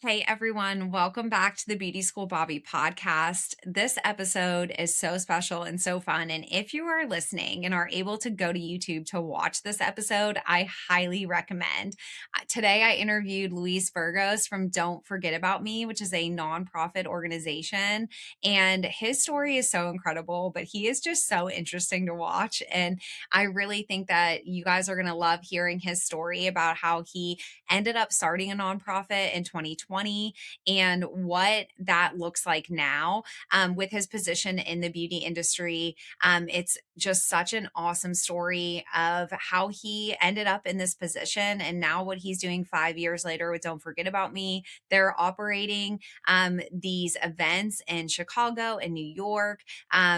Hey everyone, welcome back to the Beauty School Bobby podcast. This episode is so special and so fun. And if you are listening and are able to go to YouTube to watch this episode, I highly recommend. Today, I interviewed Luis Burgos from Don't Forget About Me, which is a nonprofit organization. And his story is so incredible, but he is just so interesting to watch. And I really think that you guys are going to love hearing his story about how he ended up starting a nonprofit in 2020 and what that looks like now with his position in the beauty industry. It's just such an awesome story of how he ended up in this position and now what he's doing 5 years later with Don't Forget About Me. They're operating these events in Chicago and New York.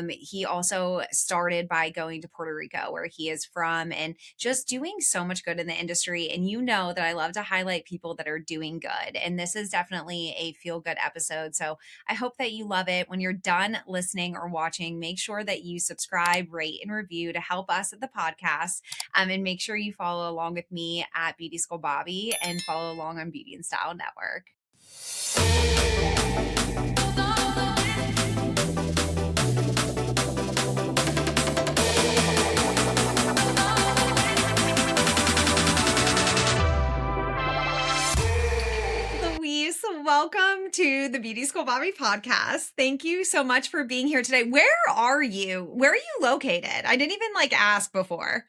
He also started by going to Puerto Rico, where he is from, and just doing so much good in the industry. And you know that I love to highlight people that are doing good. And this is definitely a feel good episode. So I hope that you love it. When you're done listening or watching, make sure that you subscribe, rate, and review to help us at the podcast. And make sure you follow along with me at Beauty School Bobby and follow along on Beauty and Style Network. Louise, welcome to the Beauty School Bobby podcast. Thank you so much for being here today. Where are you? Where are you located? I didn't even ask before.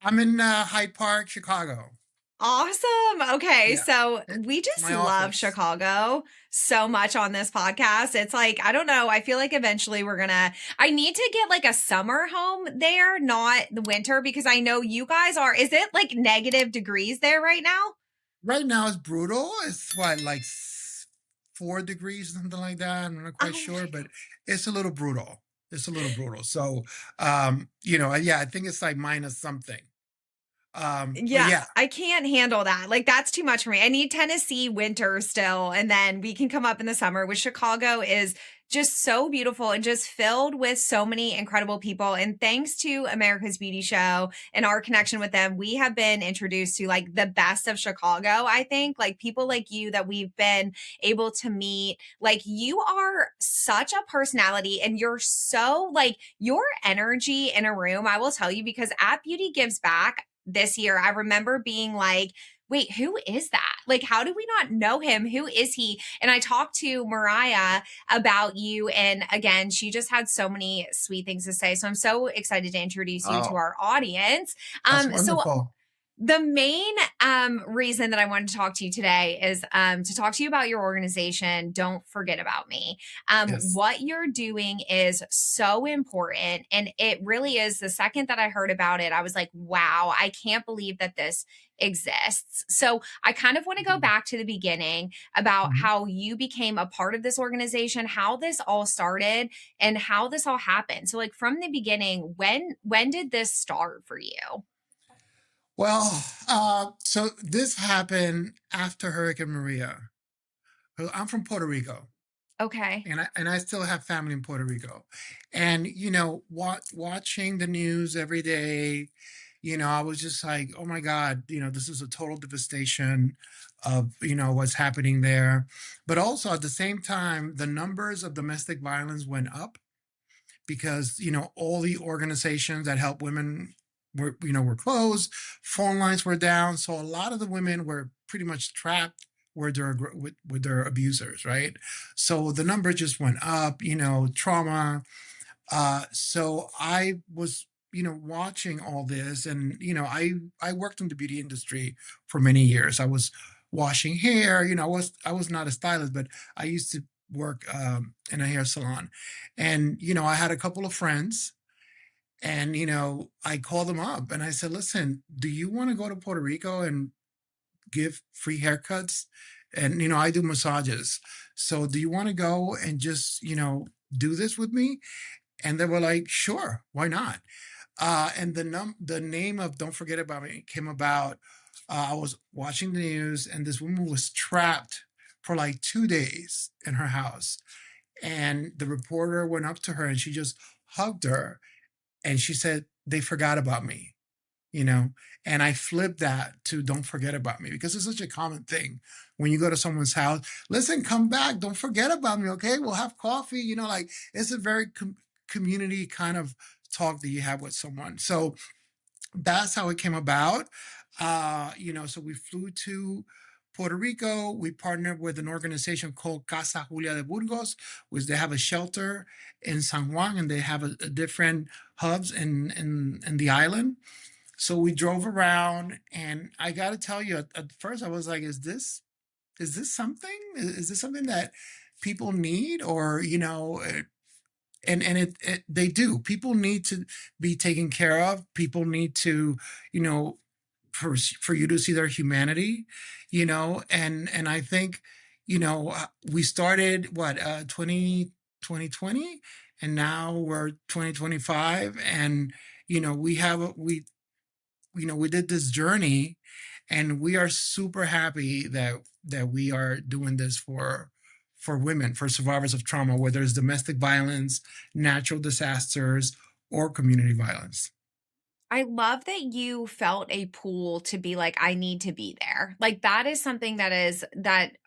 I'm in Hyde Park, Chicago. Awesome. Okay. Yeah, So we it's just my love office. Chicago so much on this podcast. It's I don't know. I feel like eventually I need to get a summer home there, not the winter, because I know you guys is it negative degrees there right now? Right now it's brutal. It's what, like 4 degrees, something like that. I'm not quite Oh sure, my but it's a little brutal. It's a little brutal. So, yeah, I think it's like minus something. But Yeah, yeah, I can't handle that. That's too much for me. I need Tennessee winter still, and then we can come up in the summer. With Chicago is just so beautiful and just filled with so many incredible people. And thanks to America's Beauty Show and our connection with them, we have been introduced to the best of Chicago. I think people like you that we've been able to meet. You are such a personality, and you're so your energy in a room. I will tell you, because at Beauty Gives Back this year, I remember being wait, who is that? How do we not know him? Who is he? And I talked to Mariah about you. And again, she just had so many sweet things to say. So I'm so excited to introduce you to oh, our audience. that's So wonderful. the main reason that I wanted to talk to you today is to talk to you about your organization. Don't Forget About Me. Yes. What you're doing is so important. And it really is. The second that I heard about it, I was like, wow, I can't believe that this exists. So I kind of want to go Mhm. back to the beginning about Mhm. how you became a part of this organization, how this all started, and how this all happened. So from the beginning, when did this start for you? Well, so this happened after Hurricane Maria. I'm from Puerto Rico. Okay. And I still have family in Puerto Rico. And watching the news every day, I was just like, oh my God, this is a total devastation of what's happening there. But also at the same time, the numbers of domestic violence went up because all the organizations that help women were closed, phone lines were down, so a lot of the women were pretty much trapped with their abusers, right? So the number just went up, trauma. So I was watching all this, and I worked in the beauty industry for many years. I was washing hair. I was not a stylist, but I used to work in a hair salon. And I had a couple of friends, and I called them up and I said, listen, do you want to go to Puerto Rico and give free haircuts? And I do massages, so do you want to go and just do this with me? And they were like, sure, why not? And the name of Don't Forget About Me came about. I was watching the news, and this woman was trapped for like 2 days in her house. And the reporter went up to her and she just hugged her, and she said, they forgot about me. you know, and I flipped that to don't forget about me because it's such a common thing when you go to someone's house. Listen, come back, don't forget about me, okay? We'll have coffee, like it's a very community kind of talk that you have with someone. So that's how it came about. So we flew to Puerto Rico. We partnered with an organization called Casa Julia de Burgos, which they have a shelter in San Juan, and they have a different hubs in the island. So we drove around, and I got to tell you, at first I was like, "Is this something? Is this something that people need?" Or and they do. People need to be taken care of. People need to, you know, for you to see their humanity, and I think, we started what 2020, and now we're 2025, and we did this journey, and we are super happy that we are doing this for women, for survivors of trauma, whether it's domestic violence, natural disasters, or community violence. I love that you felt a pull to be like, I need to be there. Like that is something that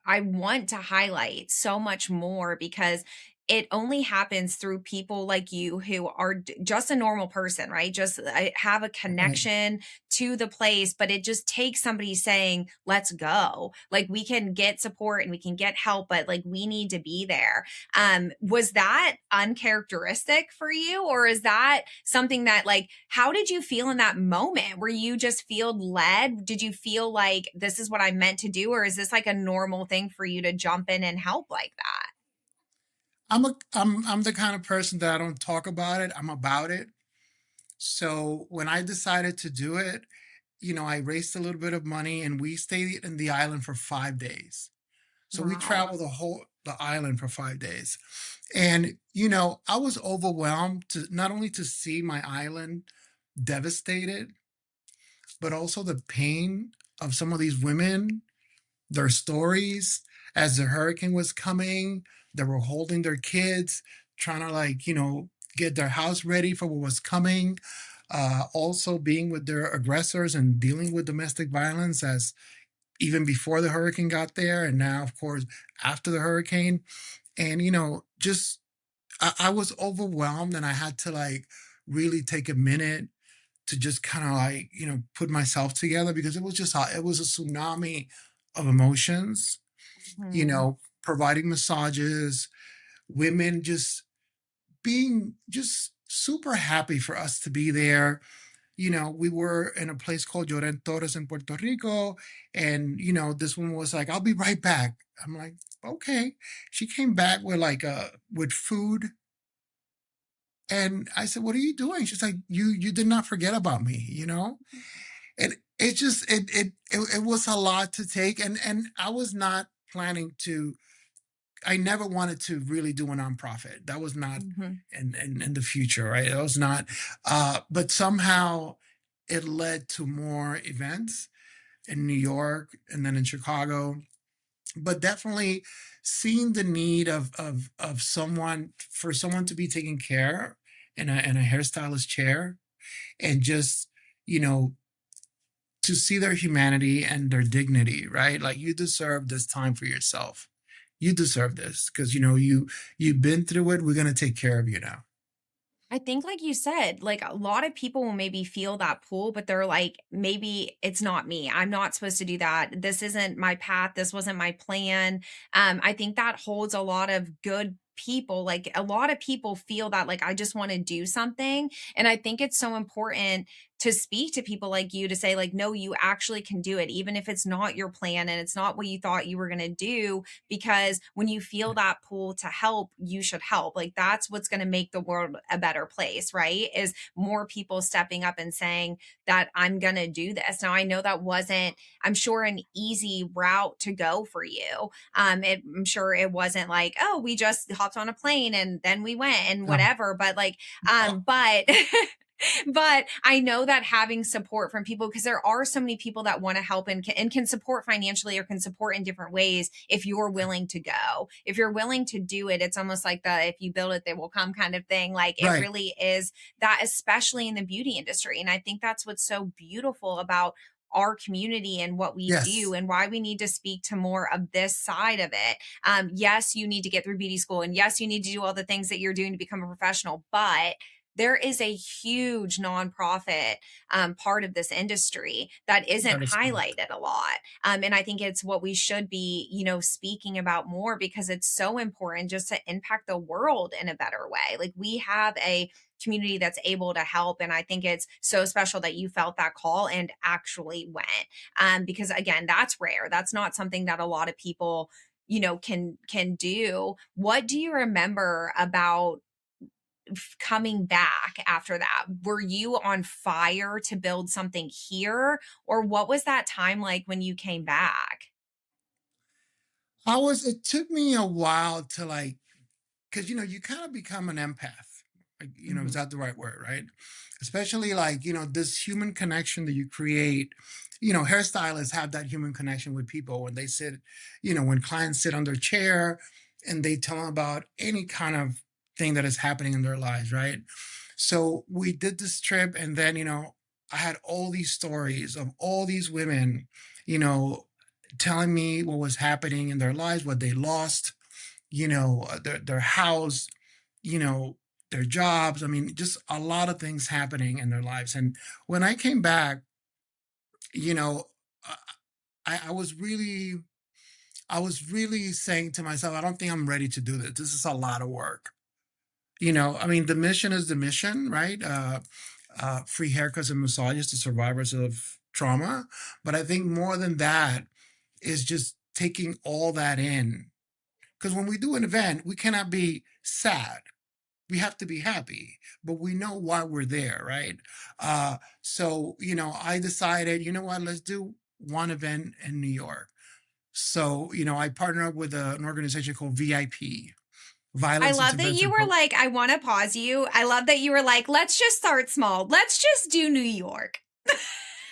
I want to highlight so much more because it only happens through people like you who are just a normal person, right? Just have a Right. connection to the place, but it just takes somebody saying, let's go. Like we can get support and we can get help, but like we need to be there. Was that uncharacteristic for you, or is that something that like how did you feel in that moment? Were you just feel led? Did you feel like this is what I meant to do, or is this like a normal thing for you to jump in and help like that? I'm the kind of person that I don't talk about it. I'm about it. So when I decided to do it, I raised a little bit of money, and we stayed in the island for 5 days. So we Wow. traveled the island for 5 days. And I was overwhelmed to not only to see my island devastated, but also the pain of some of these women, their stories as the hurricane was coming. They were holding their kids, trying to get their house ready for what was coming. Also being with their aggressors and dealing with domestic violence as even before the hurricane got there, and now of course after the hurricane. And just I was overwhelmed, and I had to really take a minute to just kind of put myself together, because it was a tsunami of emotions, Mhm. providing massages, women just being just super happy for us to be there. We were in a place called Lloren Torres in Puerto Rico, and this one was like, "I'll be right back." I'm like, "Okay." She came back with with food, and I said, "What are you doing?" She's like, "You did not forget about me," And it just it was a lot to take, and I was not planning to. I never wanted to really do a nonprofit. That was not Mhm. in the future, right? That was not. But somehow it led to more events in New York and then in Chicago. But definitely seeing the need of someone, for someone to be taken care in a hairstylist chair, and just you know to see their humanity and their dignity, right? Like, you deserve this time for yourself. You deserve this because you've been through it. We're gonna take care of you now. I think like you said, like a lot of people will maybe feel that pull, but they're like, maybe it's not me. I'm not supposed to do that. This isn't my path. This wasn't my plan. I think that holds a lot of good people. Like a lot of people feel that like I just want to do something. And I think it's so important to speak to people like you to say, like, no, you actually can do it, even if it's not your plan and it's not what you thought you were gonna do, because when you feel that pull to help, you should help. Like that's what's going to make the world a better place, right? Is more people stepping up and saying that I'm going to do this. Now I know that wasn't, I'm sure, an easy route to go for you. I'm sure it wasn't like, oh, we just hopped on a plane and then we went and No. whatever, but like Oh, but But I know that having support from people, because there are so many people that want to help and can support financially or can support in different ways if you're willing to go. If you're willing to do it, it's almost like the if you build it, they will come kind of thing. Like it Right. really is that, especially in the beauty industry. And I think that's what's so beautiful about our community and what we do Yes. and why we need to speak to more of this side of it. Yes, you need to get through beauty school, and yes, you need to do all the things that you're doing to become a professional, but there is a huge nonprofit part of this industry that isn't That is correct. highlighted a lot. And I think it's what we should be, speaking about more, because it's so important just to impact the world in a better way. Like we have a community that's able to help. And I think it's so special that you felt that call and actually went. Because again, that's rare. That's not something that a lot of people can do. What do you remember about coming back after that? Were you on fire to build something here, or what was that time like when you came back? It took me a while to like, because you kind of become an empath. Like, is Mhm. that the right word, right? Especially like, this human connection that you create. Hairstylists have that human connection with people when they sit, when clients sit on their chair and they tell them about any kind of thing that is happening in their lives, right? So we did this trip, and then, I had all these stories of all these women, you know, telling me what was happening in their lives, what they lost, their house, you know, their jobs. I mean, just a lot of things happening in their lives. And when I came back, you know, I, I was really saying to myself, I don't think I'm ready to do this. This is a lot of work. I mean, the mission is the mission, right? Free haircuts and massages to survivors of trauma. But I think more than that is just taking all that in. Because when we do an event, we cannot be sad. We have to be happy, but we know why we're there, right? So, I decided, you know what, let's do one event in New York. So, I partnered up with an organization called VIP, I Violence love that you Intervention were Pro. like, I want to pause you. I love that you were like, let's just start small. Let's just do New York.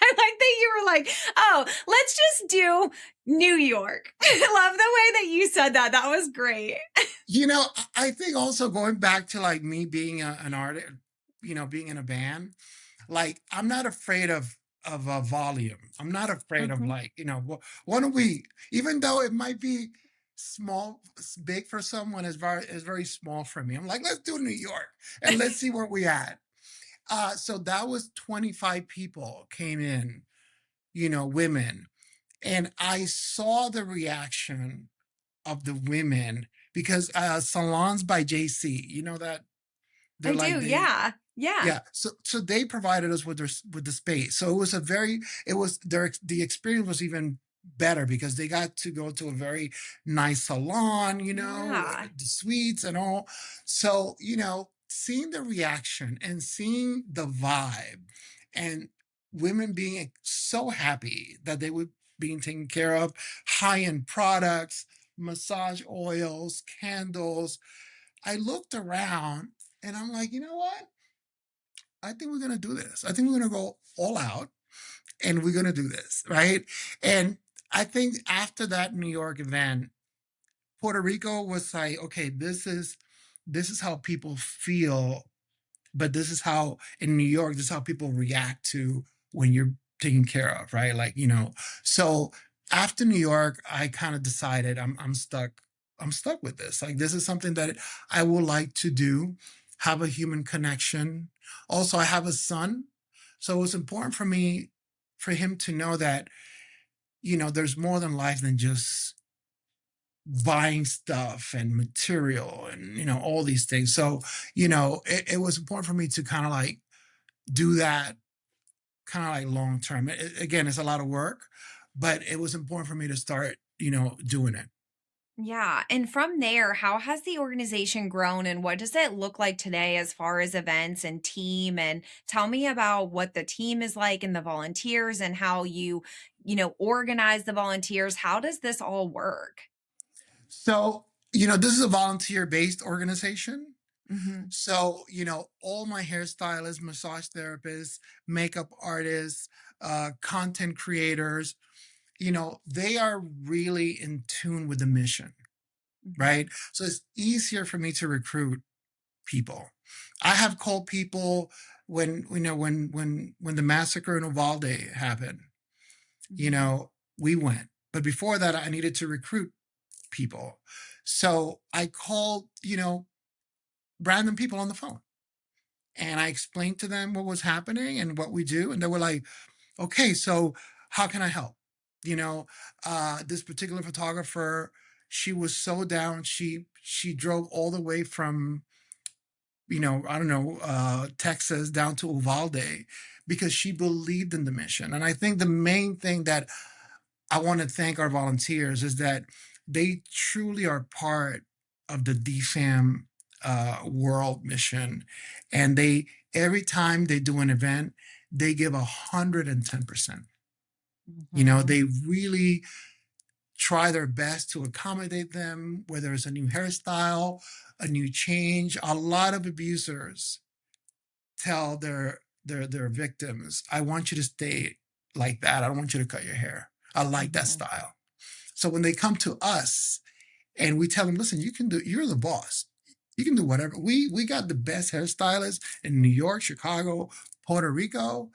I like that you were like, oh, let's just do New York. I love the way that you said that. That was great. I think also going back to like me being an artist, being in a band, like I'm not afraid of a volume. I'm not afraid of Mhm. like, why don't we, even though it might be small, big for someone is very small for me. I'm like, let's do New York and let's see where we at. So that was 25 people came in, women. And I saw the reaction of the women because salons by JC, that they're I like do. Yeah. Yeah. yeah, so they provided us with with the space. So it was the experience was even better because they got to go to a very nice salon, Yeah. the suites and all. So, seeing the reaction and seeing the vibe and women being so happy that they were being taken care of, high-end products, massage oils, candles. I looked around and I'm like, you know what? I think we're going to do this. I think we're going to go all out and we're going to do this. Right. And I think after that New York event, Puerto Rico was like, okay, this is how people feel, but this is how in New York, this is how people react to when you're taken care of, right? Like, so after New York, I kind of decided I'm stuck. I'm stuck with this. Like, this is something that I would like to do, have a human connection. Also, I have a son. So it was important for me, for him to know that, there's more than life than just buying stuff and material and all these things. So it was important for me to kind of like do that kind of like long term. Again, it's a lot of work, but it was important for me to start doing it. Yeah. And from there, how has the organization grown, and what does it look like today as far as events and team? And tell me about what the team is like and the volunteers and how you organize the volunteers. How does this all work? So this is a volunteer based organization. Mhm. So, all my hairstylists, massage therapists, makeup artists, content creators, they are really in tune with the mission, Mhm. right? So it's easier for me to recruit people. I have called people when the massacre in Uvalde happened, you Mhm. know, we went. But before that, I needed to recruit people. So I called, random people on the phone. And I explained to them what was happening and what we do. And they were like, okay, so how can I help? This particular photographer, she was so down. She drove all the way from, I don't know, Texas down to Uvalde because she believed in the mission. And I think the main thing that I want to thank our volunteers is that they truly are part of the DFAM world mission. And every time they do an event, they give 110%. Mhm. They really try their best to accommodate them, whether it's a new hairstyle, a new change. A lot of abusers tell their victims, I want you to stay like that. I don't want you to cut your hair. I like that Mhm. style. So when they come to us and we tell them, listen, you're the boss. You can do whatever. We got the best hairstylists in New York, Chicago, Puerto Rico.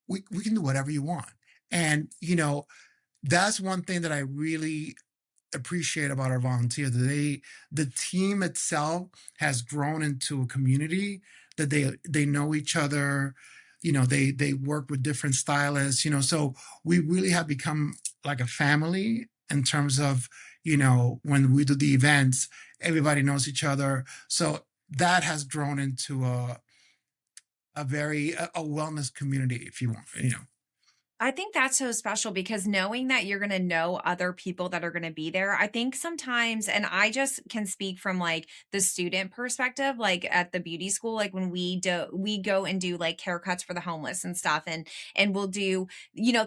We can do whatever you want. And that's one thing that I really appreciate about our volunteers. The team itself has grown into a community that they know each other. They work with different stylists. So we really have become like a family in terms of when we do the events, everybody knows each other. So that has grown into a wellness community, if you want. I think that's so special because knowing that you're going to know other people that are going to be there, I think sometimes, and I just can speak from like the student perspective, like at the beauty school, like when we go and do like haircuts for the homeless and stuff, and we'll do,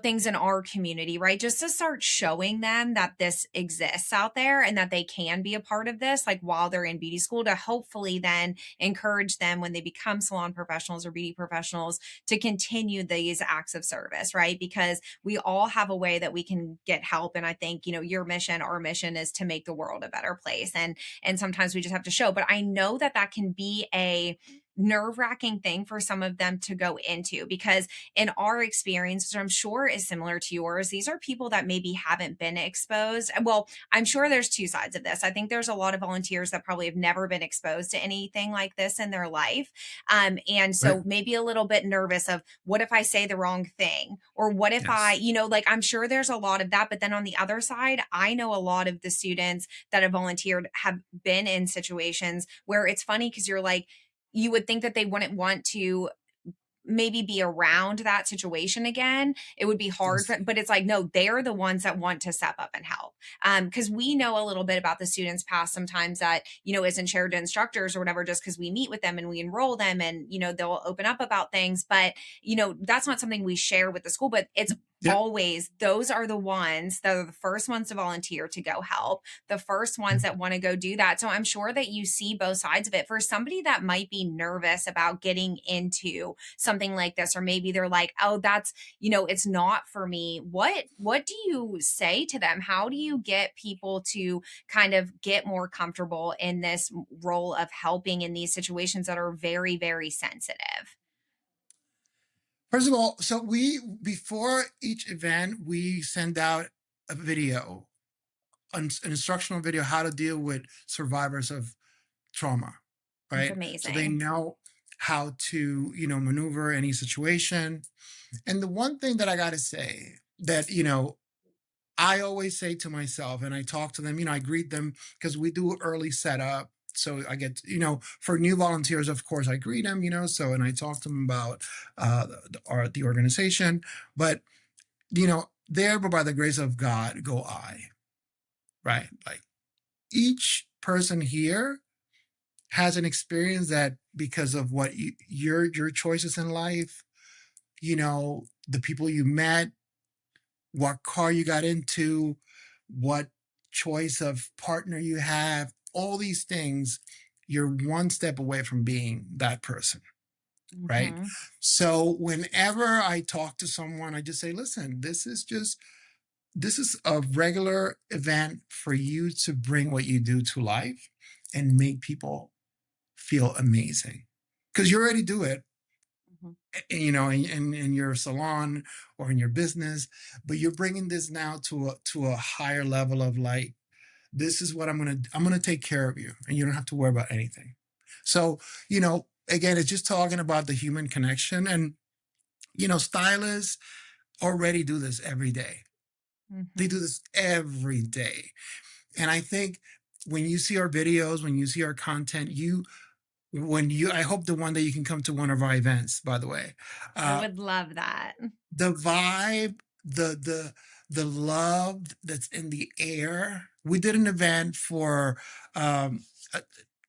things in our community, right? Just to start showing them that this exists out there and that they can be a part of this, like while they're in beauty school, to hopefully then encourage them when they become salon professionals or beauty professionals to continue these acts of service, right? Because we all have a way that we can get help. And I think, your mission, our mission is to make the world a better place. And sometimes we just have to show. But I know that that can be a nerve-wracking thing for some of them to go into because in our experience, which I'm sure is similar to yours, these are people that maybe haven't been exposed. Well, I'm sure there's two sides of this. I think there's a lot of volunteers that probably have never been exposed to anything like this in their life, and Right? so maybe a little bit nervous of what if I say the wrong thing? Or what if I, Yes. like I'm sure there's a lot of that. But then on the other side, I know a lot of the students that have volunteered have been in situations where it's funny because you're like, you would think that they wouldn't want to maybe be around that situation again. It would be hard Yes. for, but it's like, no, they're the ones that want to step up and help. Because we know a little bit about the students past sometimes that, isn't shared to instructors or whatever, just because we meet with them and we enroll them and, they'll open up about things. But, that's not something we share with the school, but it's Yeah. always those are the ones that are the first ones to volunteer to go help, the first ones that want to go do that. So I'm sure that you see both sides of it. For somebody that might be nervous about getting into something like this, or maybe they're like, oh, that's, it's not for me, what do you say to them? How do you get people to kind of get more comfortable in this role of helping in these situations that are very, very sensitive? First of all, so we before each event, we send out a video, an instructional video how to deal with survivors of trauma, It's right? So they amazing. know how to, maneuver any situation. And the one thing that I got to say that, I always say to myself, and I talk to them, I greet them because we do early setup. So I get, for new volunteers, of course, I greet them, so, and I talk to them about the organization. But, there, but by the grace of God, go I, right? Like each person here has an experience that because of what your choices in life, the people you met, what car you got into, what choice of partner you have, all these things, you're one step away from being that person, right? Mhm. So whenever I talk to someone, I just say, listen, this is a regular event for you to bring what you do to life and make people feel amazing. Because you already do it, Mhm. in your salon or in your business, but you're bringing this now to a higher level of like, this is what I'm gonna take care of you, and you don't have to worry about anything. So, again, it's just talking about the human connection, and stylists already do this every day. They do Mhm. this every day. And I think when you see our videos, when you see our content, I hope the one day you can come to one of our events, by the way. I Uh, would love that. the vibe, the love that's in the air. We did an event for um, uh,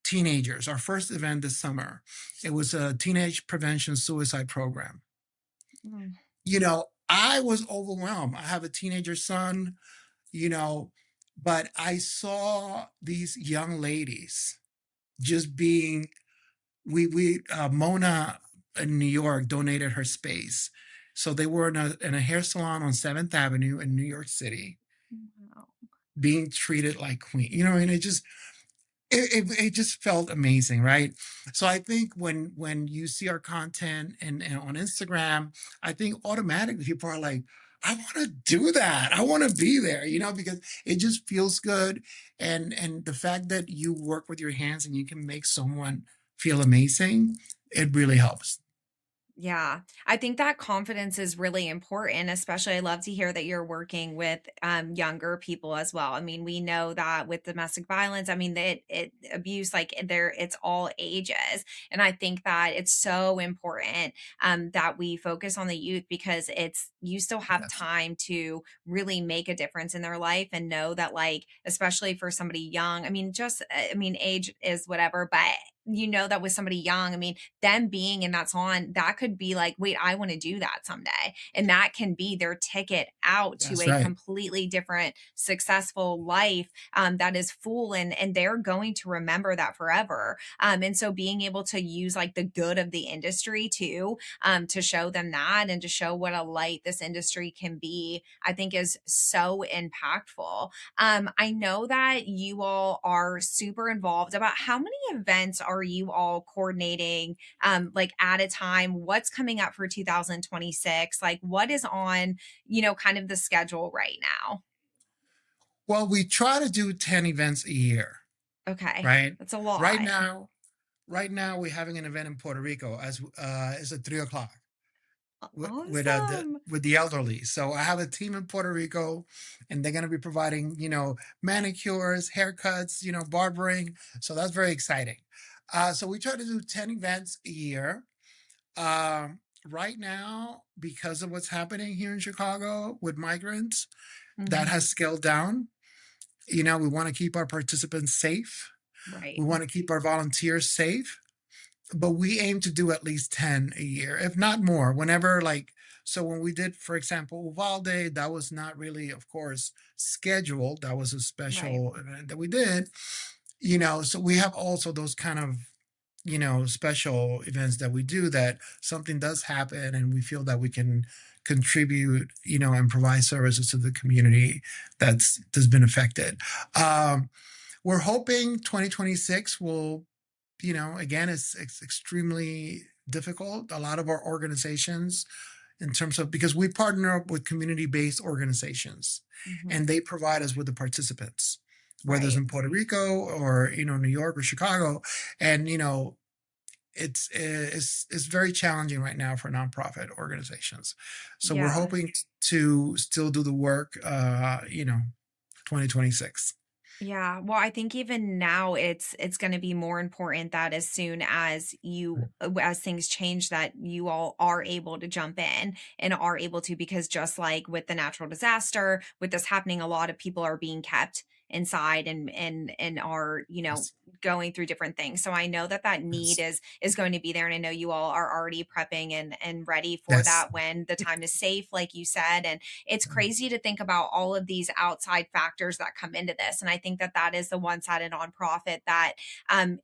teenagers, our first event this summer. It was a teenage prevention suicide program. Mm. I was overwhelmed. I have a teenager son, you know, but I saw these young ladies just being, Mona in New York donated her space. So they were in a hair salon on 7th Avenue in New York City, Wow. being treated like queen. And it just felt amazing, right? So I think when you see our content and on Instagram, I think automatically people are like, I want to do that. I want to be there, because it just feels good. And the fact that you work with your hands and you can make someone feel amazing, it really helps. Yeah, I think that confidence is really important, especially I love to hear that you're working with younger people as well. I mean, we know that with domestic violence, I mean, that abuse, like there, it's all ages. And I think that it's so important that we focus on the youth because you still have Yes, time to really make a difference in their life and know that, like, especially for somebody young, I mean, I mean, age is whatever, but you know that with somebody young, I mean, them being in that salon, that could be like, wait, I want to do that someday. And that can be their ticket out to that's a right. completely different, successful life that is full. And they're going to remember that forever. And so being able to use like the good of the industry too, to show them that and to show what a light this industry can be, I think is so impactful. I know that you all are super involved. About how many events are you all coordinating, like at a time? What's coming up for 2026? Like, what is on, kind of the schedule right now? Well, we try to do 10 events a year, Okay, right? that's a Right lot. now, right now we're having an event in Puerto Rico as it's at 3 o'clock. Awesome. With the elderly. So I have a team in Puerto Rico, and they're going to be providing manicures, haircuts, barbering. So that's very exciting. So we try to do 10 events a year. Um, right now, because of what's happening here in Chicago with migrants, that Hmm. has scaled down. We want to keep our participants safe. Right. We want to keep our volunteers safe, but we aim to do at least 10 a year, if not more. So when we did, for example, Uvalde, that was not really, of course, scheduled. That was a Right. special event that we did. So we have also those kind of, special events that we do, that something does happen and we feel that we can contribute, and provide services to the community that's been affected. Um, we're hoping 2026 will, again, it's extremely difficult. A lot of our organizations, in terms of, because we partner up with community-based organizations, Hmm. and they provide us with the participants, whether it's Right. in Puerto Rico or New York or Chicago. And it's very challenging right now for nonprofit organizations. So we're Yeah. hoping to still do the work, 2026. Yeah, well, I think even now it's going to be more important that as soon as as things change that you all are able to jump in and are able to, because just like with the natural disaster, with this happening, a lot of people are being kept inside and are, Yes. going through different things. So I know that that need Yes. is going to be there, and I know you all are already prepping and ready for Yes. that when the time is safe, like you said. And it's Mm. crazy to think about all of these outside factors that come into this. And I think that that is the one-sided nonprofit that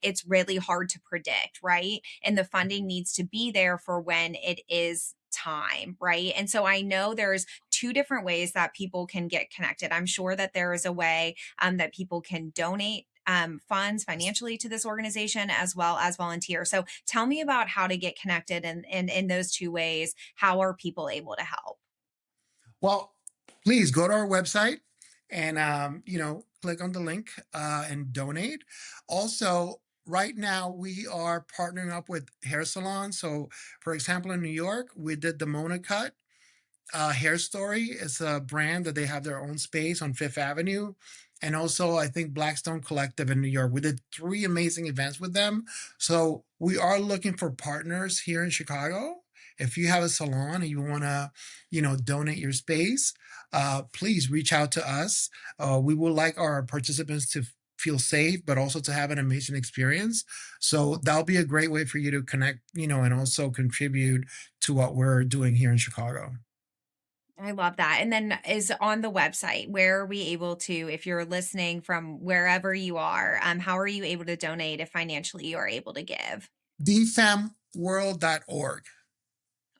it's really hard to predict, right? And the funding needs to be there for when it is time, right? And so I know there's two different ways that people can get connected. I'm sure that there is a way that people can donate funds Yes. financially to this organization as well as volunteer. So tell me about how to get connected, and in those two ways, how are people able to help? Well, please go to our website and click on the link and donate. Also, right now we are partnering up with hair salons. So, for example, in New York, we did the Mona Cut. Hair Story is a brand that they have their own space on Fifth Avenue. And also, I think Blackstone Collective in New York. We did three amazing events with them. So we are looking for partners here in Chicago. If you have a salon and you want to, donate your space, please reach out to us. We would like our participants to feel safe, but also to have an amazing experience. So that'll be a great way for you to connect, and also contribute to what we're doing here in Chicago. I love that. And then is on the website, where are we able to, if you're listening from wherever you are, how are you able to donate if financially you are able to give? dfamworld.org.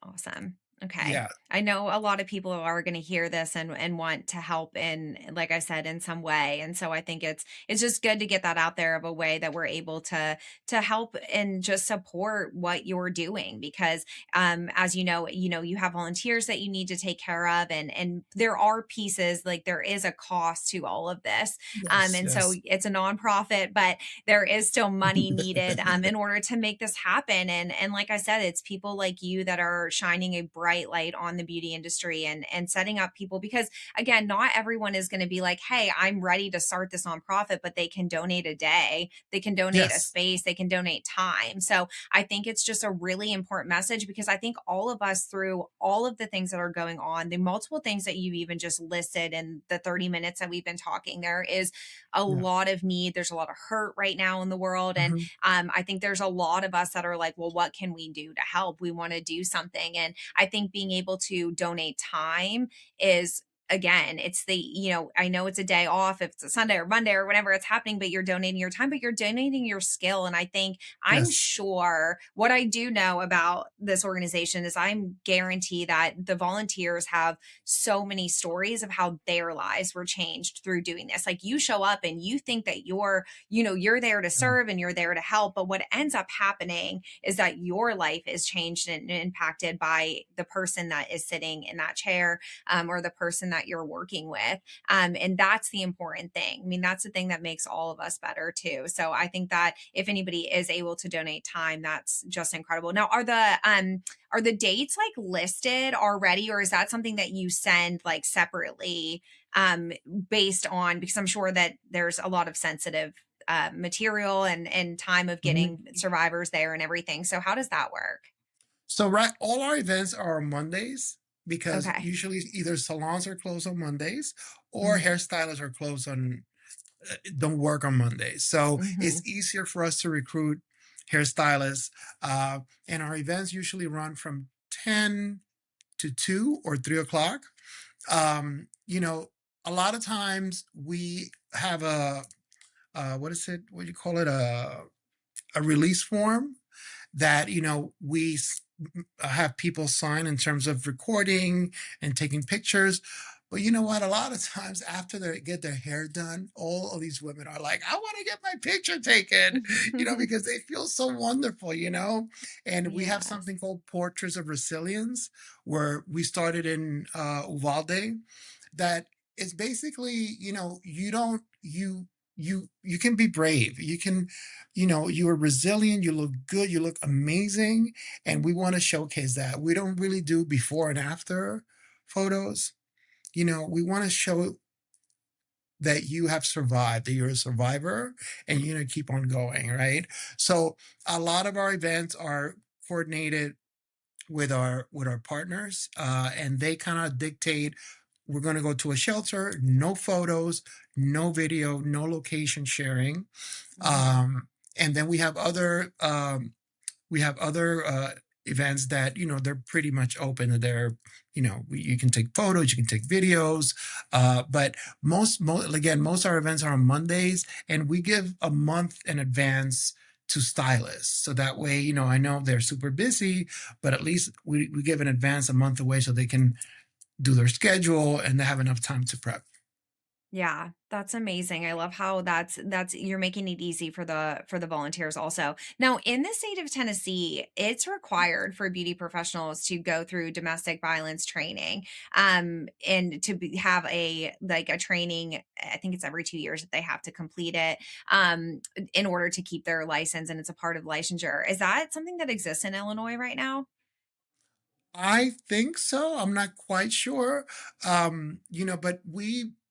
Awesome. Okay. Yeah. I know a lot of people are going to hear this and want to help in, like I said, in some way. And so I think it's just good to get that out there of a way that we're able to help and just support what you're doing, because as you have volunteers that you need to take care of, and there are pieces, like there is a cost to all of this. Yes. And so Yes. it's a nonprofit, but there is still money needed in order to make this happen. And like I said, it's people like you that are shining a bright light on the beauty industry and setting up people, because again, not everyone is going to be like, hey, I'm ready to start this nonprofit, but they can donate a day, they can donate a Yes. space, they can donate time. So I think it's just a really important message, because I think all of us, through all of the things that are going on, the multiple things that you even just listed in the 30 minutes that we've been talking, there is a Yeah. lot of need. There's a lot of hurt right now in the world. And Mhm. I think there's a lot of us that are like, well, what can we do to help? We want to do something. And I think being able to donate time is, again, it's the, I know it's a day off if it's a Sunday or Monday or whenever it's happening, but you're donating your time, but you're donating your skill. And I think, I'm Yes. sure, what I do know about this organization is I'm guarantee that the volunteers have so many stories of how their lives were changed through doing this. Like, you show up and you think that you're there to Yeah. serve and you're there to help, but what ends up happening is that your life is changed and impacted by the person that is sitting in that chair, or the person that you're working with. And that's the important thing. I mean, that's the thing that makes all of us better too. So I think that if anybody is able to donate time, that's just incredible. Now, are the dates like listed already, or is that something that you send like separately, um based on, because I'm sure that there's a lot of sensitive material and time of Mhm. getting survivors there and everything. So how does that work? So, right, all our events are on Mondays because Okay. usually either salons are closed on Mondays or Hmm. hairstylists are closed on don't work on Mondays. So Hmm. it's easier for us to recruit hairstylists. And our events usually run from 10 to 2 or 3 o'clock. You know, a lot of times we have what is it? What do you call it? A release form that have people sign in terms of recording and taking pictures. But you know what? A lot of times after they get their hair done, all of these women are like, I want to get my picture taken, because they feel so wonderful, And we have Yes. something called Portraits of Resilience, where we started in Uvalde, that is basically, you don't, you can be brave. You can, you are resilient, you look good, you look amazing, and we want to showcase that. We don't really do before and after photos. We want to show that you have survived, that you're a survivor, and you're gonna keep on going, right? So a lot of our events are coordinated with our partners, and they kind of dictate, we're going to go to a shelter, no photos, no video, no location sharing. Mhm. And then we have other events that they're pretty much open. They're you can take photos, you can take videos, but again, most of our events are on Mondays, and we give a month in advance to stylists, so that way I know they're super busy, but at least we give an advance a month away so they can do their schedule and they have enough time to prep. Yeah, that's amazing. I love how that's you're making it easy for the volunteers also. Now, in the state of Tennessee, it's required for beauty professionals to go through domestic violence training, and to have a like a training. I think it's every 2 years that they have to complete it, in order to keep their license, and it's a part of licensure. Is that something that exists in Illinois right now? I think so. I'm not quite sure. But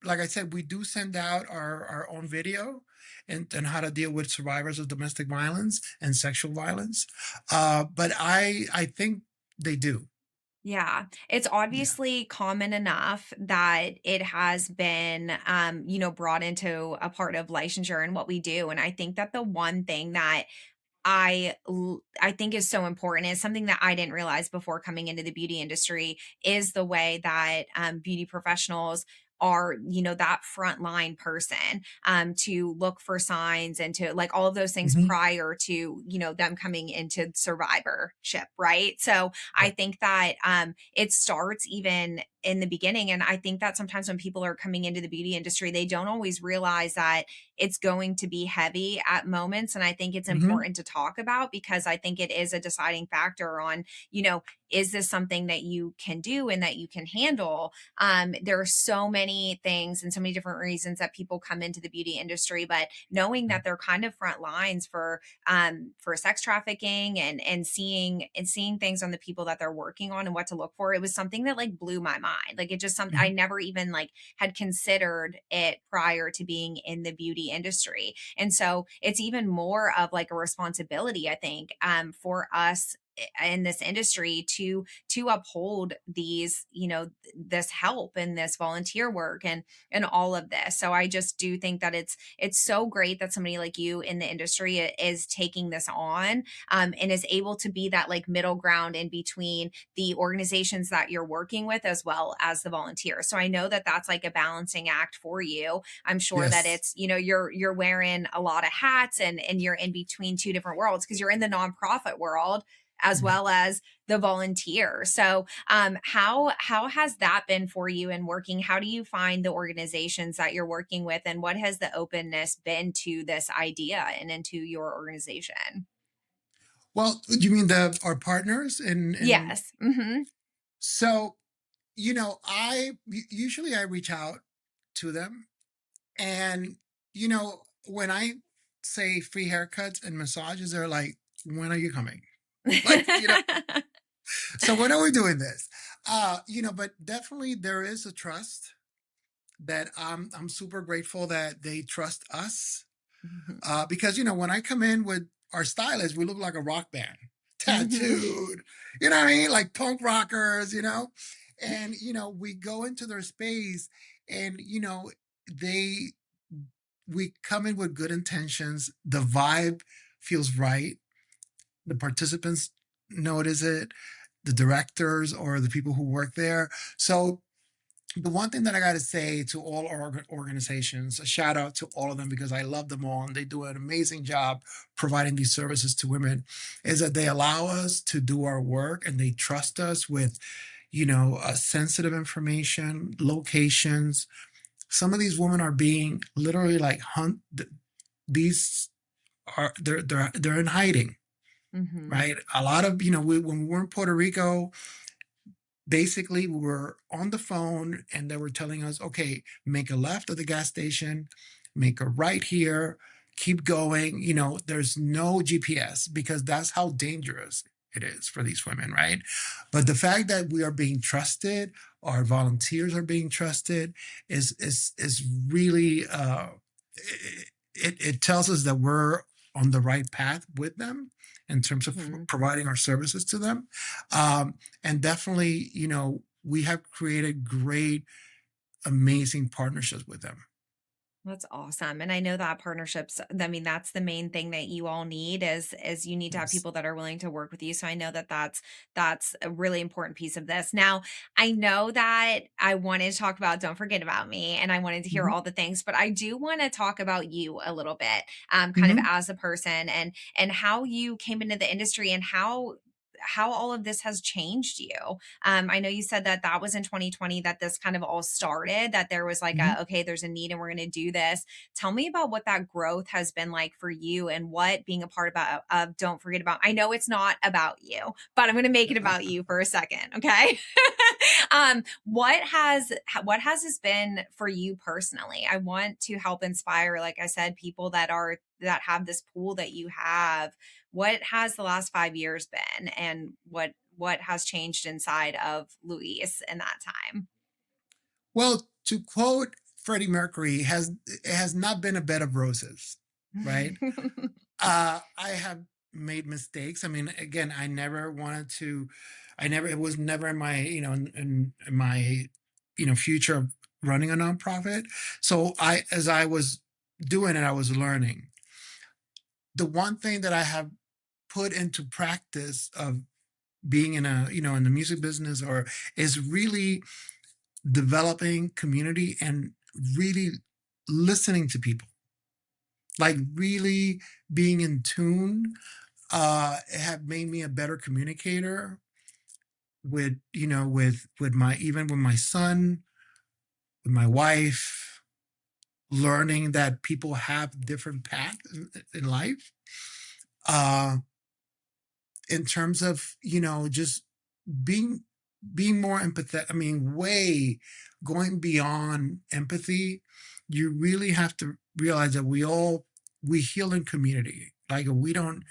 like I said, we do send out our own video and how to deal with survivors of domestic violence and sexual violence. But I think they do. Yeah, it's Yeah. obviously common enough that it has been, brought into a part of licensure and what we do. And I think that the one thing that I think is so important is something that I didn't realize before coming into the beauty industry is the way that beauty professionals are, that frontline person, to look for signs and to like all of those things Hmm. prior to them coming into survivorship, right? So I Right. think that it starts even in the beginning, and I think that sometimes when people are coming into the beauty industry, they don't always realize that it's going to be heavy at moments, and I think it's Hmm. important to talk about because I think it is a deciding factor on, you know, is this something that you can do and that you can handle? There are so many things and so many different reasons that people come into the beauty industry, but knowing that they're kind of front lines for sex trafficking and seeing things on the people that they're working on and what to look for, it was something that like blew my mind. Like it just something I Hmm. never even like had considered it prior to being in the beauty industry. And so it's even more of like a responsibility, I think, for us in this industry to uphold these, this help and this volunteer work and all of this. So I just do think that it's so great that somebody like you in the industry is taking this on, and is able to be that like middle ground in between the organizations that you're working with as well as the volunteers. So I know that that's like a balancing act for you. I'm sure that Yes. it's, you're wearing a lot of hats and you're in between two different worlds because you're in the nonprofit world as Right. well as the volunteer. So how has that been for you in working? How do you find the organizations that you're working with, and what has the openness been to this idea and into your organization? Well, you mean the our partners in Yes. Hmm. so usually I reach out to them. And, when I say free haircuts and massages, they're like, when are you coming? Like, so when are we doing this? But definitely there is a trust that I'm super grateful that they trust us. Mhm. Because, when I come in with our stylist, we look like a rock band, Mhm. tattooed, you know what I mean? Like punk rockers. And, we go into their space and, they we come in with good intentions. The vibe feels right. The participants notice it, the directors or the people who work there. So, the one thing that I got to say to all our organizations, a shout out to all of them because I love them all and they do an amazing job providing these services to women, is that they allow us to do our work and they trust us with, sensitive information, locations. Some of these women are being literally like these they're in hiding, Mhm. right? A lot of when we were in Puerto Rico, basically we were on the phone and they were telling us, okay, make a left at the gas station, make a right here, keep going. There's no GPS because that's how dangerous it is for these women, right? But the fact that we are being trusted, our volunteers are being trusted, is really it tells us that we're on the right path with them in terms of Mhm. providing our services to them. Um, and definitely, we have created great, amazing partnerships with them. That's awesome. And I know that partnerships, I mean, that's the main thing that you all need is you need to have Yes. people that are willing to work with you. So I know that that's a really important piece of this. Now, I know that I wanted to talk about Don't Forget About Me and I wanted to hear Mhm. all the things, but I do want to talk about you a little bit, kind of Mhm. as a person and how you came into the industry and how all of this has changed you. I know you said that that was in 2020 that this kind of all started, that there was like Mhm. a, okay, there's a need and we're going to do this. Tell me about what that growth has been like for you and what being a part of Don't Forget About. I know it's not about you, but I'm going to make it about you for a second. Okay. What has this been for you personally? I want to help inspire, like I said, people that have this pool that you have. What has the last 5 years been, and what has changed inside of Luis in that time? Well, to quote Freddie Mercury, it has not been a bed of roses, right? I have made mistakes. I mean, again, I never wanted to. I never. It was never in my in my future of running a nonprofit. So as I was doing it, I was learning. The one thing that I have put into practice of being in a in the music business or is really developing community and really listening to people, like really being in tune, have made me a better communicator with with my even with my son, with my wife, learning that people have different paths in life, uh in terms of just being more empathetic. I mean, way going beyond empathy. You really have to realize that we heal in community. Like we don't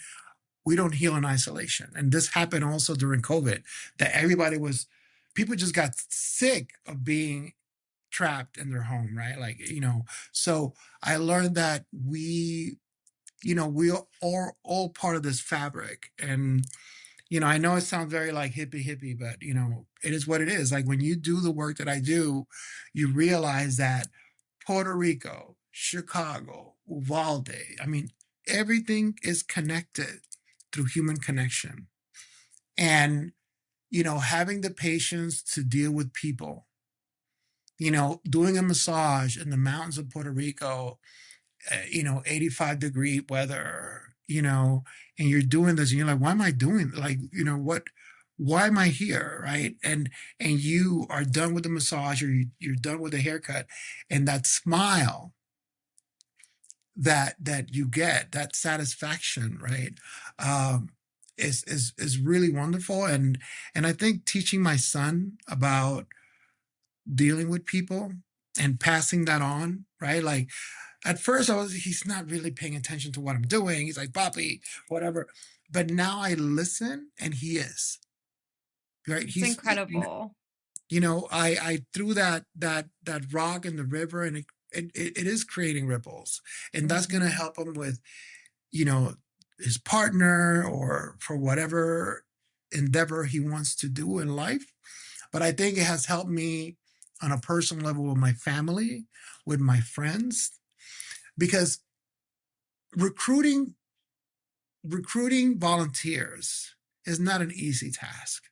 heal in isolation. And this happened also during COVID, that everybody was people just got sick of being trapped in their home, right? Like, so I learned that we are all part of this fabric. And I know it sounds very like hippie, but it is what it is. Like when you do the work that I do, you realize that Puerto Rico, Chicago, Uvalde, I mean, everything is connected through human connection. And, having the patience to deal with people, doing a massage in the mountains of Puerto Rico, 85-degree weather, and you're doing this and you're like, why am I doing like, why am I here? Right. And you are done with the massage or you're done with the haircut, and that smile that you get, that satisfaction, right? Um, is really wonderful. And I think teaching my son about dealing with people and passing that on, right? Like at first he's not really paying attention to what I'm doing. He's like, Bobby, whatever. But now I listen and he is, right? It's incredible. I threw that rock in the river, and it is creating ripples. And that's going to Mhm. help him with, you know, his partner or for whatever endeavor he wants to do in life. But I think it has helped me on a personal level with my family, with my friends, because recruiting volunteers is not an easy task.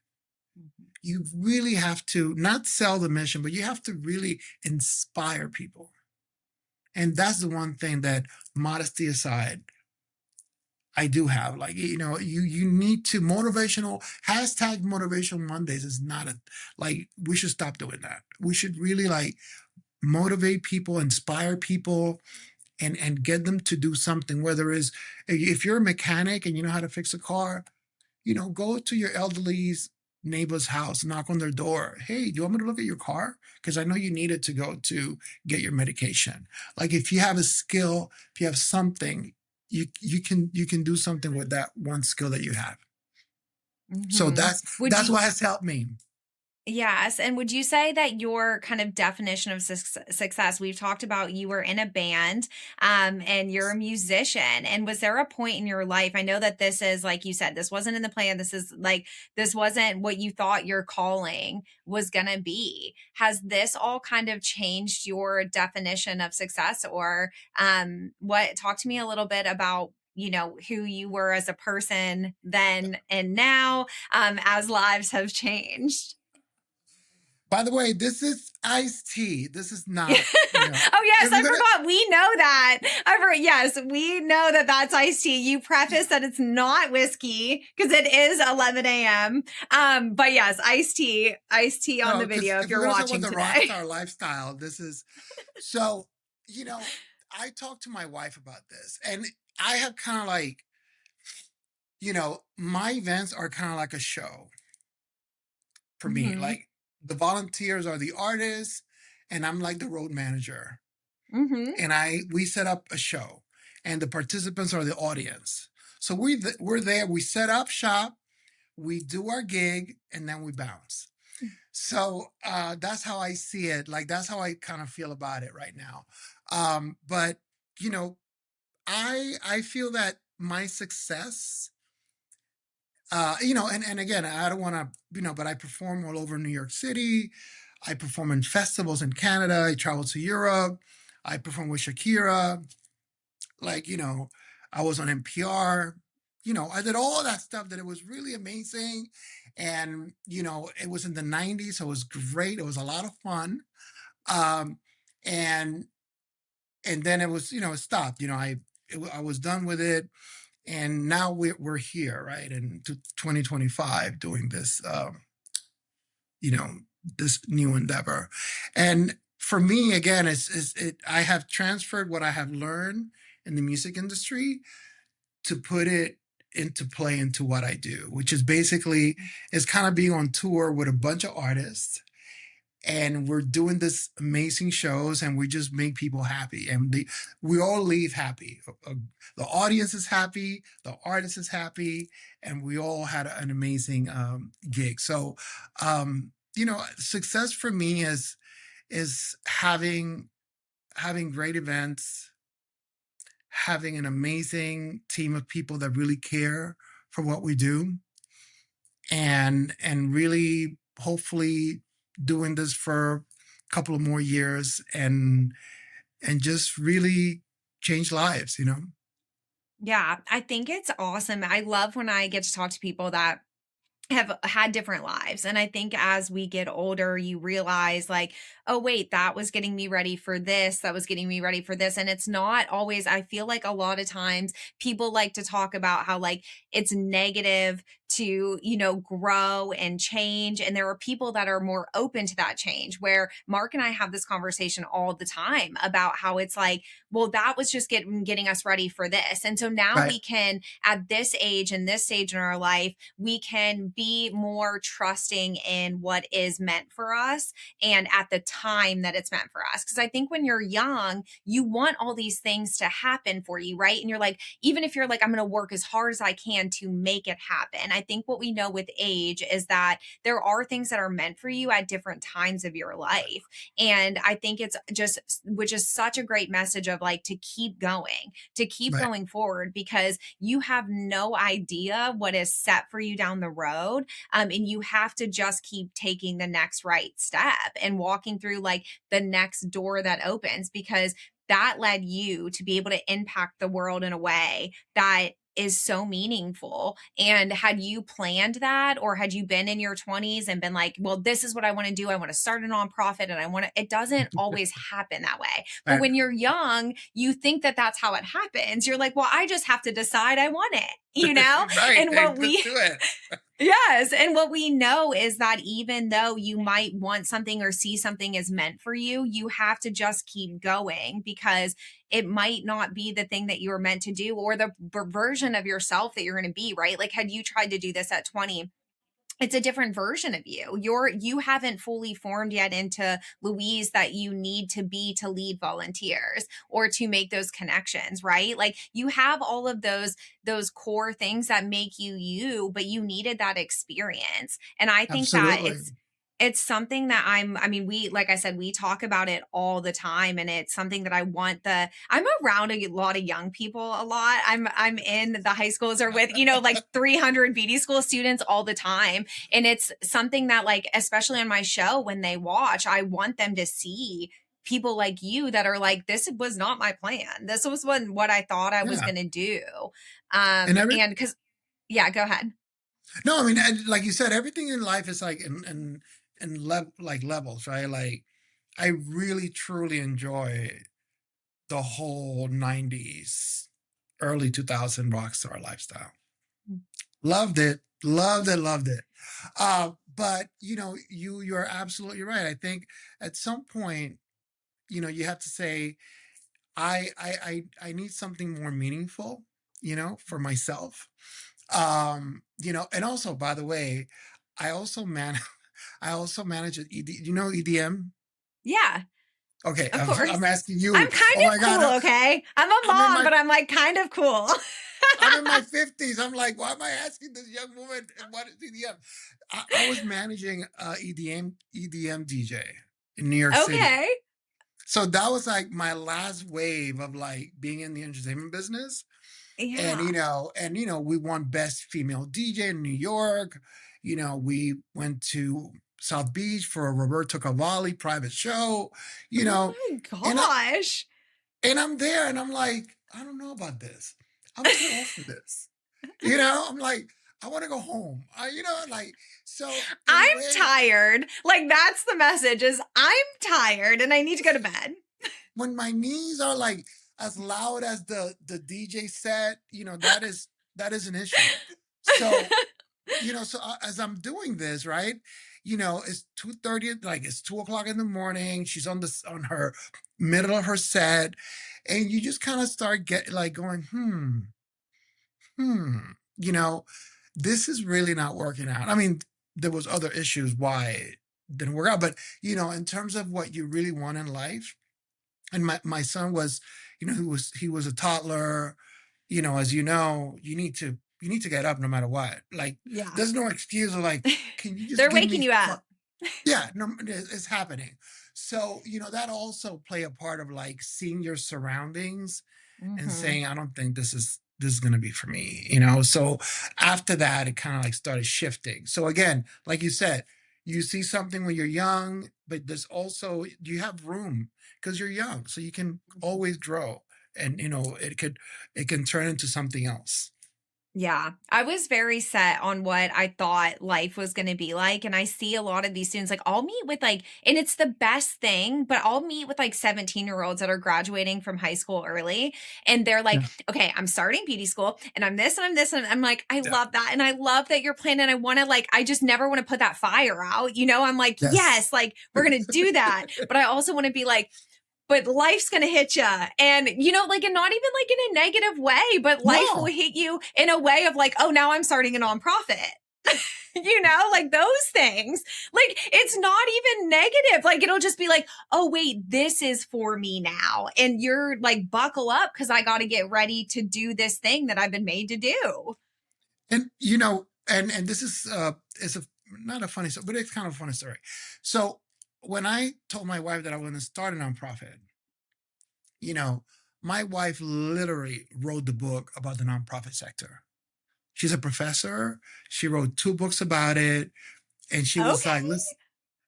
Mhm. You really have to not sell the mission, but you have to really inspire people. And that's the one thing that, modesty aside, I do have. Like, you need to motivational hashtag motivational Mondays is not a like we should stop doing that. We should really like motivate people, inspire people, and get them to do something, whether it's if you're a mechanic and you know how to fix a car, go to your elderly's neighbor's house, knock on their door. Hey, do you want me to look at your car? Because I know you need it to go to get your medication. Like if you have a skill, if you have something, you can do something with that one skill that you have. So Mhm. that's Would that's you what has helped me. Yes, and would you say that your kind of definition of success, we've talked about you were in a band, and you're a musician, and was there a point in your life, I know that this is, like you said, this wasn't in the plan, this is like, this wasn't what you thought your calling was gonna be. Has this all kind of changed your definition of success, or, what talk to me a little bit about, who you were as a person then and now, as lives have changed? By the way, this is iced tea. This is Oh not, yes, if you're I gonna forgot. We know that. Yes, we know that that's iced tea. You preface that it's not whiskey because it is 11 a.m. But yes, iced tea on no, the because video if if we're you're gonna talk about watching the rock today. star lifestyle, this is so, you know, I talked to my wife about this, and I have kind of like, my events are kind of like a show for me. Mhm. Like the volunteers are the artists, and I'm like the road manager. Mhm. And we set up a show, and the participants are the audience. So we're there. We set up shop, we do our gig, and then we bounce. So that's how I see it. Like that's how I kind of feel about it right now. But you know, I feel that my success, and again, I don't want to, but I perform all over New York City. I perform in festivals in Canada. I travel to Europe. I perform with Shakira. Like, I was on NPR. I did all that stuff that it was really amazing. And, it was in the 90s. So it was great. It was a lot of fun. Um, and and then it was, it stopped. I was done with it. And now we're here, right? In 2025 doing this, you know, this new endeavor. And for me, again, I have transferred what I have learned in the music industry to put it into play into what I do, which is basically is kind of being on tour with a bunch of artists, and we're doing this amazing shows, and we just make people happy, and we all leave happy. The audience is happy, the artist is happy, and we all had an amazing gig. So success for me is having great events, having an amazing team of people that really care for what we do, and really hopefully doing this for a couple of more years, and just really change lives. Yeah, I think it's awesome. I love when I get to talk to people that have had different lives. And I think as we get older, you realize, like, oh, wait, that was getting me ready for this. That was getting me ready for this. And it's not always, I feel like a lot of times people like to talk about how, like, it's negative to, grow and change. And there are people that are more open to that change, where Mark and I have this conversation all the time about how it's like, well, that was just getting us ready for this. And so now Right. we can, at this age and this stage in our life, we can be more trusting in what is meant for us and at the time that it's meant for us. Because I think when you're young, you want all these things to happen for you, right? And you're like, even if you're like, I'm going to work as hard as I can to make it happen. I think what we know with age is that there are things that are meant for you at different times of your life. And I think it's just, which is such a great message of like to keep Right. going forward, because you have no idea what is set for you down the road. And you have to just keep taking the next right step and walking through like the next door that opens, because that led you to be able to impact the world in a way that is so meaningful. And had you planned that, or had you been in your 20s and been like, well, this is what I want to do, I want to start a nonprofit and I want to, it doesn't always happen that way. But Right. when you're young, you think that that's how it happens. You're like, well, I just have to decide I want it, Right. and And what let's we do it. Yes, and what we know is that even though you might want something or see something as meant for you, you have to just keep going, because it might not be the thing that you were meant to do, or the version of yourself that you're going to be, right? Like, had you tried to do this at 20, it's a different version of you. You haven't fully formed yet into Louise that you need to be to lead volunteers or to make those connections, right? Like, you have all of those core things that make you you, but you needed that experience. And I think that Absolutely. It's something that I mean, we like I said, we talk about it all the time, and it's something that I'm around a lot of young people a lot. I'm in the high schools or with, like 300 BD school students all the time. And it's something that, like, especially on my show, when they watch, I want them to see people like you that are like, this was not my plan. This was what I thought I was Yeah. gonna do. And every And because yeah, go ahead. no, I mean, and like you said, everything in life is like like levels, right? Like I really truly enjoy the whole 90s, early 2000 rock star lifestyle. Loved it, loved it, loved it. But you're absolutely right. I think at some point, you have to say, I need something more meaningful, for myself. And also, by the way, I also man I also manage an ED, EDM? Yeah, Okay, of I'm course. asking you. I'm kind Oh my of God, cool, okay? I'm a I'm in mom, my but I'm like kind of cool. I'm in my 50s. I'm like, why am I asking this young woman what is EDM? I was managing EDM DJ in New York City. Okay. So that was like my last wave of like being in the entertainment business. And Yeah. we won best female DJ in New York. We went to South Beach for a Roberto Cavalli private show, you Oh know, my and I gosh. and I'm there and I'm like, I don't know about this. I'm too old for this. I'm like, I want to go home. Like, so in a I'm way, tired. Like, that's the message, is I'm tired and I need to go to bed. when my knees are like as loud as the DJ set, that is an issue. So as I'm doing this, right? It's 2:30, like it's 2 o'clock in the morning. She's on her middle of her set, and you just kind of start get like going, hmm, you know, this is really not working out. I mean, there was other issues why it didn't work out, but in terms of what you really want in life, and my son was, he was a toddler. As you need to get up no matter what. Like, Yeah. there's no excuse of like, can you just They're give waking me you up. yeah, no, it's happening. So that also play a part of like seeing your surroundings and Mhm. saying, I don't think this is going to be for me. So after that, it kind of like started shifting. So again, like you said, you see something when you're young, but there's also, you have room because you're young, so you can always grow, and it can turn into something else. Yeah, I was very set on what I thought life was gonna be like, and I see a lot of these students, like, I'll meet with, like, and it's the best thing, but I'll meet with, like, 17-year-olds that are graduating from high school early, and they're like, Yeah. "Okay, I'm starting beauty school, and I'm this, and I'm this," and I'm like, "I Yeah. love that, and I love that you're planning, I wanna, like, I just never wanna put that fire out," I'm like, Yes. "Yes, like, we're gonna do that," but I also wanna be like, but life's gonna hit you. And, like, and not even like in a negative way, but life will No. hit you in a way of like, oh, now I'm starting a nonprofit. Like those things. Like, it's not even negative. Like, it'll just be like, oh, wait, this is for me now. And you're like, buckle up because I got to get ready to do this thing that I've been made to do. And this is a not a funny story, but it's kind of a funny story. So when I told my wife that I was going to start a nonprofit, you know, my wife literally wrote the book about the nonprofit sector. She's a professor. She wrote two books about it, and she was like, Okay. "Listen."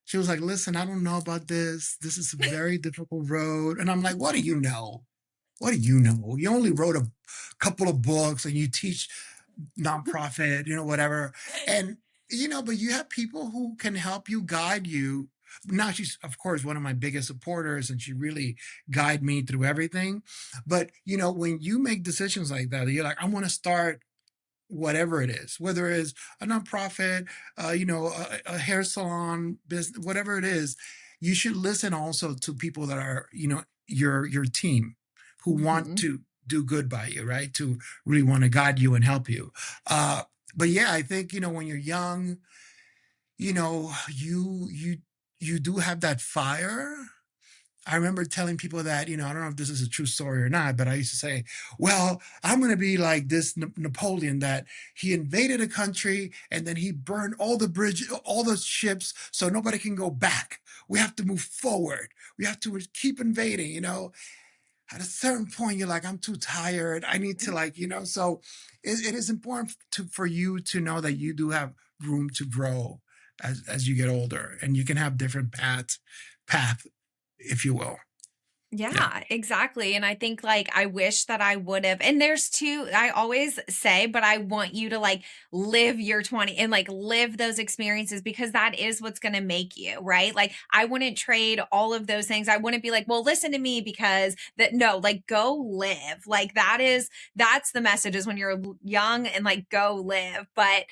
She was like, "Listen, I don't know about this. This is a very difficult road." And I'm like, "What do you know? What do you know? You only wrote a couple of books and you teach nonprofit, whatever." And, but you have people who can help you, guide you. Now she's, of course, one of my biggest supporters, and she really guide me through everything. But, when you make decisions like that, you're like, I want to start whatever it is, whether it's a nonprofit, a hair salon business, whatever it is, you should listen also to people that are, your team, who want Mhm. to do good by you, right? To really want to guide you and help you. Uh, but yeah, I think, when you're young, you do have that fire. I remember telling people that, I don't know if this is a true story or not, but I used to say, well, I'm going to be like this Napoleon that he invaded a country and then he burned all the bridges, all the ships, so nobody can go back. We have to move forward. We have to keep invading, At a certain point, you're like, I'm too tired. I need to like, so it is important for you to know that you do have room to grow as you get older and you can have different path, if you will. Yeah. Yeah, exactly. And I think like I wish that I would have. And there's two, I always say, but I want you to like live your 20 and like live those experiences because that is what's going to make you, right? Like I wouldn't trade all of those things. I wouldn't be like, well, listen to me because that no, like go live. Like that's the message is when you're young and like go live. But,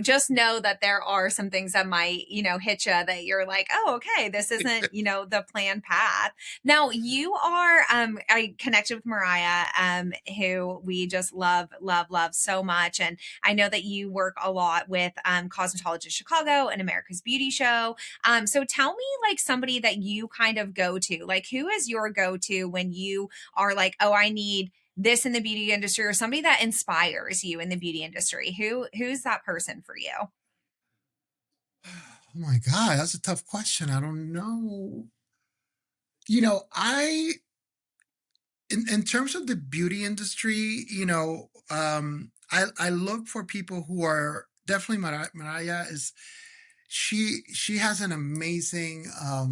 just know that there are some things that might, hit you that you're like, oh, okay, this isn't, the planned path. Now you are I connected with Mariah, who we just love, love, love so much. And I know that you work a lot with Cosmetologist Chicago and America's Beauty Show. So tell me like somebody that you kind of go to. Like who is your go-to when you are like, oh, I need this in the beauty industry or somebody that inspires you in the beauty industry? Who's that person for you? Oh my God, that's a tough question. I don't know. I in terms of the beauty industry, I look for people who are definitely Mariah is she has an amazing I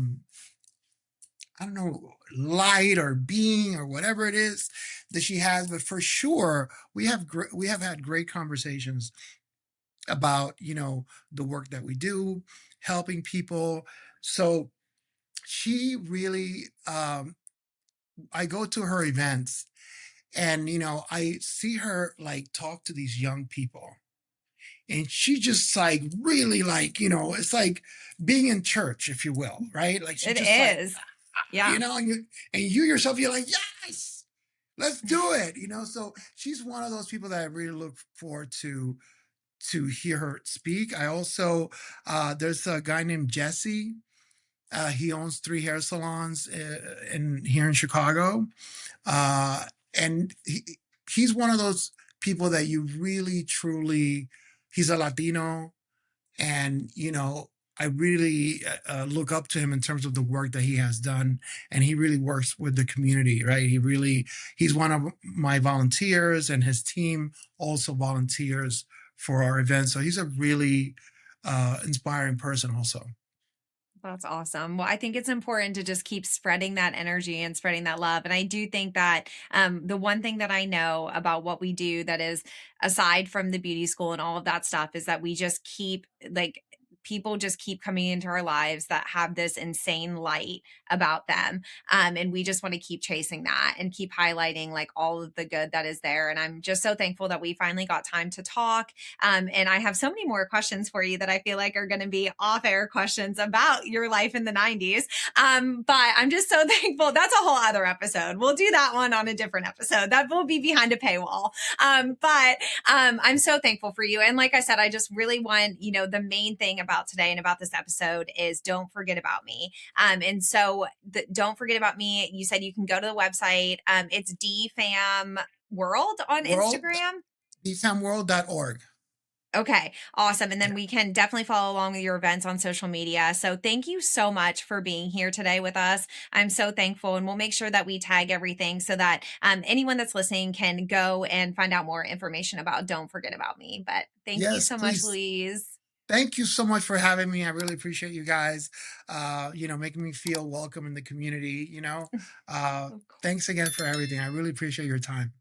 don't know, light or being or whatever it is that she has, but for sure we have had great conversations about, the work that we do, helping people. So she really I go to her events and I see her like talk to these young people and she just like really like it's like being in church, if you will, right? Like she It just like is. Yeah. and you yourself, you're like, yes, let's do it, so she's one of those people that I really look forward to hear her speak. I also there's a guy named Jesse. He owns three hair salons in here in Chicago, and he's one of those people that you really truly. He's a Latino, and I really look up to him in terms of the work that he has done, and he really works with the community, right? He's one of my volunteers, and his team also volunteers for our events. So he's a really inspiring person, also. That's awesome. Well, I think it's important to just keep spreading that energy and spreading that love. And I do think that the one thing that I know about what we do that is aside from the beauty school and all of that stuff is that we just keep like people just keep coming into our lives that have this insane light about them. And we just want to keep chasing that and keep highlighting like all of the good that is there. And I'm just so thankful that we finally got time to talk. And I have so many more questions for you that I feel like are going to be off air questions about your life in the 90s. But I'm just so thankful. That's a whole other episode. We'll do that one on a different episode. That will be behind a paywall. But I'm so thankful for you. And like I said, I just really want, the main thing about today and about this episode is don't forget about me. And so don't forget about me. You said you can go to the website. It's DFAM World on World, Instagram. dfamworld.org. Okay, awesome. And then Yeah. we can definitely follow along with your events on social media. So thank you so much for being here today with us. I'm so thankful. And we'll make sure that we tag everything so that anyone that's listening can go and find out more information about Don't Forget About Me. But thank you Yes, so much, please. Louise. Thank you so much for having me. I really appreciate you guys, making me feel welcome in the community. Uh, Of course. thanks again for everything. I really appreciate your time.